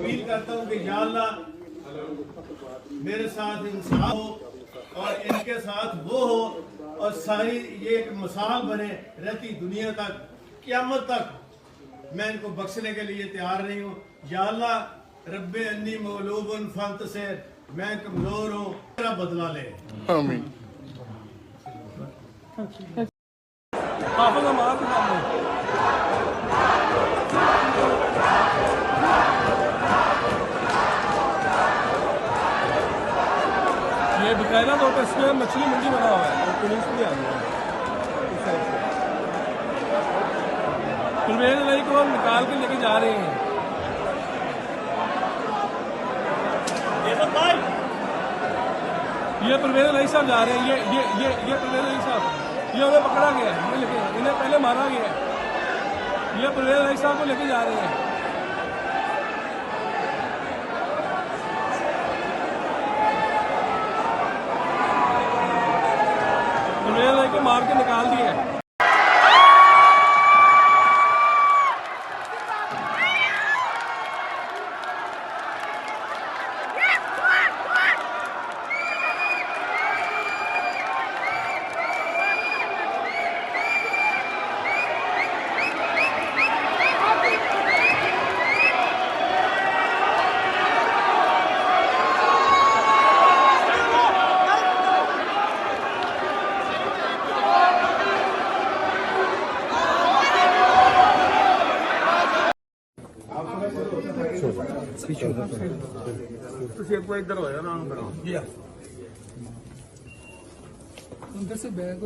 Appeal करता हूँ कि या अल्लाह मेरे साथ इंसान हो और इनके साथ वो हो और सारी ये एक मिसाल बने रहती दुनिया तक, क़यामत तक। मैं इनको बख्शने के लिए तैयार नहीं हूँ। या अल्लाह रब्बे अन्नी मगलूबुन फंतसिर, मैं कमजोर हूँ, मेरा बदला ले। आमीन। ये बकायदा तौर पर इसमें मछली मंडी बना हुआ है और पुलिस भी आ गई है। परवेज अली को हम निकाल के लेके जा रहे हैं। ये परवेज अली साहब जा रहे हैं। ये परवेज अली साहब, ये उन्हें पकड़ा गया है, ये लेके इन्हें पहले मारा गया है। ये परवेज अली साहब को लेके जा रहे हैं। परवेज अली को मार के निकाल दिया है। ਤੁਸੀਂ ਇੱਕ ਵਾਰ ਇੱਧਰ ਹੋ ਜਾਓ ਨਾ, ਉਧਰ ਸੇ बैग